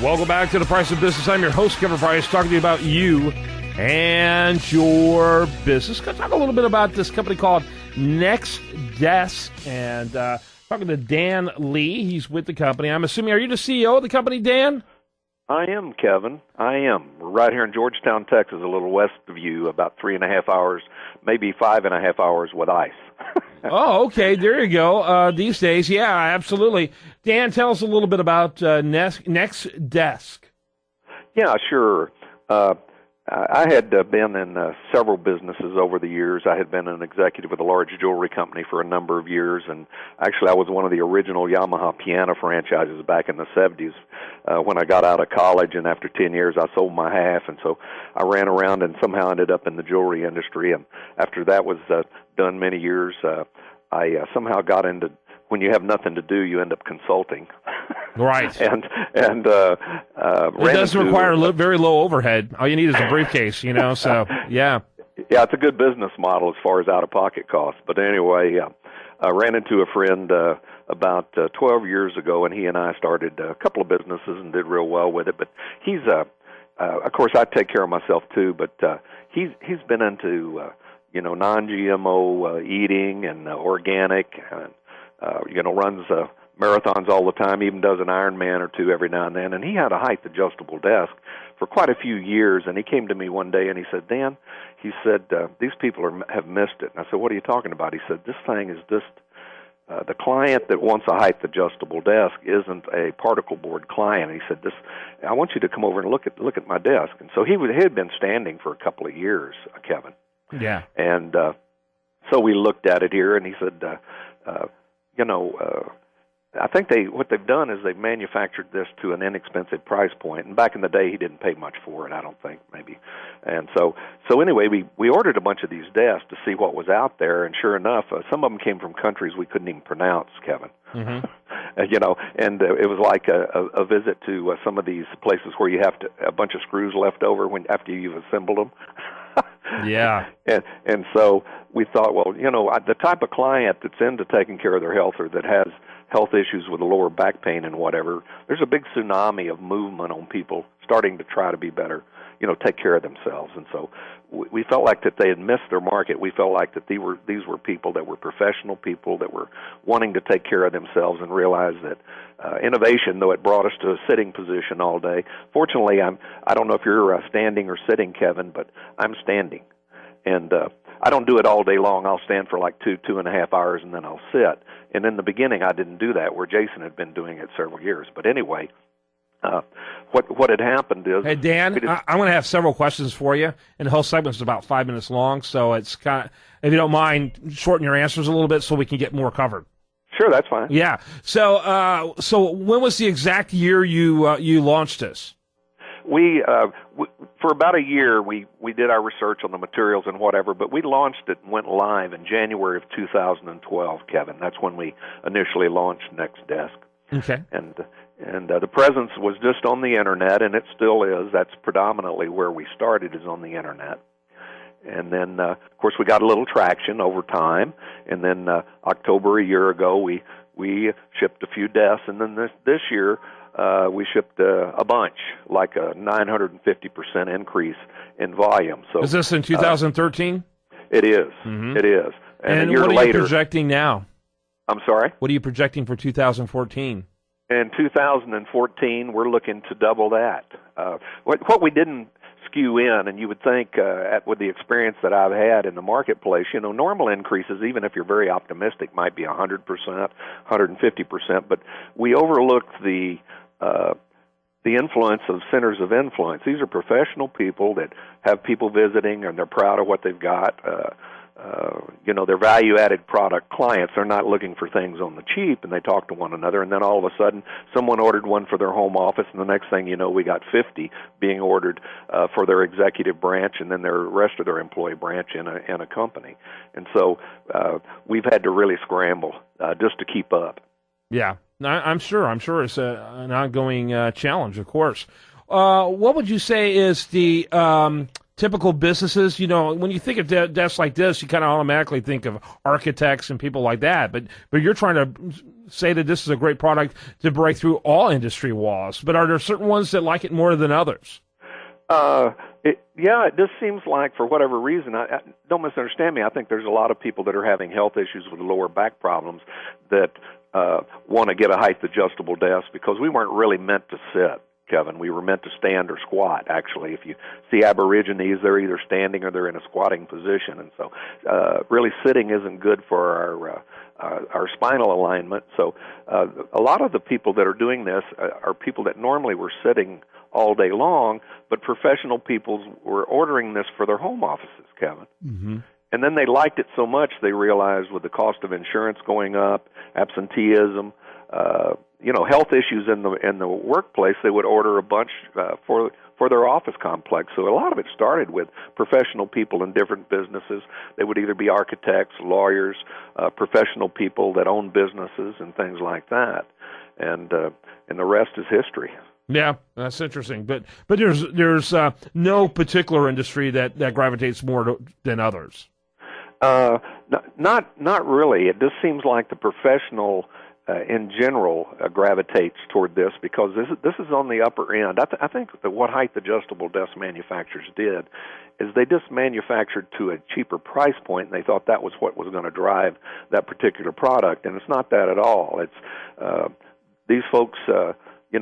Welcome back to The Price of Business. I'm your host, Kevin Price, talking to you about you and your business. Going to talk a little bit about this company called Next Desk, and talking to Dan Lee. He's with the company. I'm assuming, are you the CEO of the company, Dan? I am, Kevin. I am. We're right here in Georgetown, Texas, a little west of you, about 3.5 hours, maybe 5.5 hours with ice. Oh, okay. There you go. These days, yeah, absolutely. Dan, tell us a little bit about Next Desk. Yeah, sure. I had been in several businesses over the years. I had been an executive with a large jewelry company for a number of years, and actually I was one of the original Yamaha piano franchises back in the 70s when I got out of college, and after 10 years I sold my half, and so I ran around and somehow ended up in the jewelry industry, and after that was done many years, I somehow got into, when you have nothing to do, you end up consulting. Right. and it doesn't require very low overhead. All you need is a briefcase, so, yeah. Yeah, it's a good business model as far as out-of-pocket costs. But anyway, I ran into a friend about 12 years ago, and he and I started a couple of businesses and did real well with it. But he's, of course, I take care of myself too, but he's been into, non-GMO eating and organic, and, runs marathons all the time, even does an Ironman or two every now and then. And he had a height-adjustable desk for quite a few years, and he came to me one day and he said, Dan, he said, these people have missed it. And I said, what are you talking about? He said, this thing is just, the client that wants a height-adjustable desk isn't a particle board client. He said, I want you to come over and look at my desk. And so he had been standing for a couple of years, Kevin. Yeah. And so we looked at it here, and he said, I think what they've done is they've manufactured this to an inexpensive price point. And back in the day, he didn't pay much for it, I don't think, maybe. And so anyway, we ordered a bunch of these desks to see what was out there. And sure enough, some of them came from countries we couldn't even pronounce, Kevin. Mm-hmm. And it was like a visit to some of these places where you have a bunch of screws left over after you've assembled them. Yeah. And so we thought, well, the type of client that's into taking care of their health or that has health issues with lower back pain and whatever, there's a big tsunami of movement on people starting to try to be better, take care of themselves. And so we felt like that they had missed their market. We felt like that these were people that were professional people that were wanting to take care of themselves and realize that innovation, though it brought us to a sitting position all day. Fortunately, I don't know if you're standing or sitting, Kevin, but I'm standing. And I don't do it all day long. I'll stand for like 2.5 hours, and then I'll sit. And in the beginning, I didn't do that, where Jason had been doing it several years. But anyway, what had happened is... Hey, Dan, I'm going to have several questions for you, and the whole segment's about 5 minutes long, so it's kind of, if you don't mind, shorten your answers a little bit so we can get more covered. Sure, that's fine. Yeah. So when was the exact year you launched this? We for about a year, we did our research on the materials and whatever, but we launched it and went live in January of 2012, Kevin. That's when we initially launched Next Desk. Okay. And the presence was just on the Internet, and it still is. That's predominantly where we started, is on the Internet. And then, of course, we got a little traction over time, and then October a year ago, we shipped a few desks, and then this year, we shipped a bunch, like a 950% increase in volume. So is this in 2013? It is. Mm-hmm. It is. And a year what are later, you projecting now? I'm sorry? What are you projecting for 2014? In 2014, we're looking to double that. What we didn't skew in, and you would think with the experience that I've had in the marketplace, normal increases, even if you're very optimistic, might be 100%, 150%, but we overlooked the influence of centers of influence. These are professional people that have people visiting, and they're proud of what they've got. Their value-added product clients are not looking for things on the cheap, and they talk to one another, and then all of a sudden someone ordered one for their home office, and the next thing you know, we got 50 being ordered for their executive branch, and then the rest of their employee branch in a company. And so we've had to really scramble just to keep up. Yeah, I'm sure it's an ongoing challenge, of course. What would you say is the typical businesses? You know, when you think of desks like this, you kind of automatically think of architects and people like that. But you're trying to say that this is a great product to break through all industry walls. But are there certain ones that like it more than others? It just seems like, for whatever reason, I don't misunderstand me, I think there's a lot of people that are having health issues with lower back problems that want to get a height-adjustable desk, because we weren't really meant to sit, Kevin. We were meant to stand or squat, actually. If you see Aborigines, they're either standing or they're in a squatting position. And so really sitting isn't good for our spinal alignment. So a lot of the people that are doing this are people that normally were sitting all day long, but professional people were ordering this for their home offices, Kevin. Mm-hmm. And then they liked it so much they realized, with the cost of insurance going up, absenteeism, health issues in the workplace, they would order a bunch for their office complex. So a lot of it started with professional people in different businesses. They would either be architects, lawyers, professional people that own businesses and things like that. And the rest is history. Yeah, that's interesting. But there's no particular industry that gravitates more than others. Not really. It just seems like the professional in general gravitates toward this, because this is on the upper end. I think that what height adjustable desk manufacturers did is they just manufactured to a cheaper price point, and they thought that was what was going to drive that particular product, and it's not that at all. It's these folks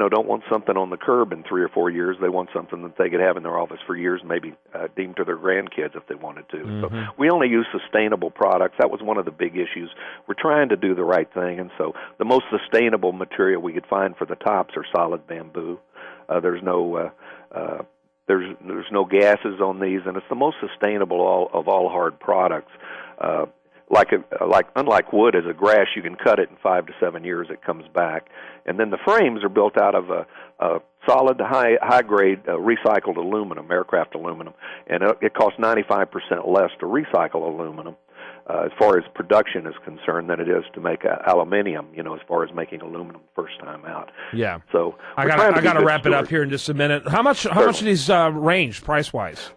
don't want something on the curb in 3 or 4 years. They want something that they could have in their office for years, maybe deem to their grandkids if they wanted to. Mm-hmm. So we only use sustainable products. That was one of the big issues. We're trying to do the right thing, and so the most sustainable material we could find for the tops are solid bamboo. There's no gases on these, and it's the most sustainable of all hard products. Unlike wood, as a grass, you can cut it in 5 to 7 years. It comes back, and then the frames are built out of a solid, high grade recycled aluminum, aircraft aluminum, and it costs 95% less to recycle aluminum as far as production is concerned than it is to make aluminium. As far as making aluminum first time out. Yeah. So I got to wrap it up here in just a minute. How much do these range price wise?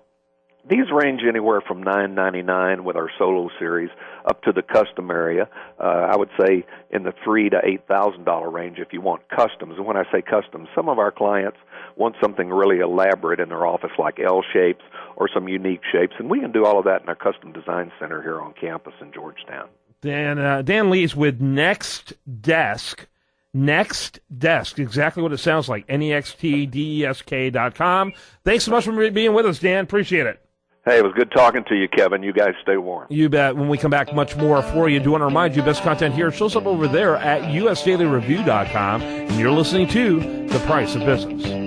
These range anywhere from $9.99 with our Solo series up to the custom area. I would say in the $3,000 to $8,000 range if you want customs. And when I say customs, some of our clients want something really elaborate in their office, like L shapes or some unique shapes, and we can do all of that in our custom design center here on campus in Georgetown. Dan Lees with Next Desk. Next Desk, exactly what it sounds like. NEXTDESK.com. Thanks so much for being with us, Dan. Appreciate it. Hey, it was good talking to you, Kevin. You guys stay warm. You bet. When we come back, much more for you. Do want to remind you, best content here shows up over there at usdailyreview.com. And you're listening to The Price of Business.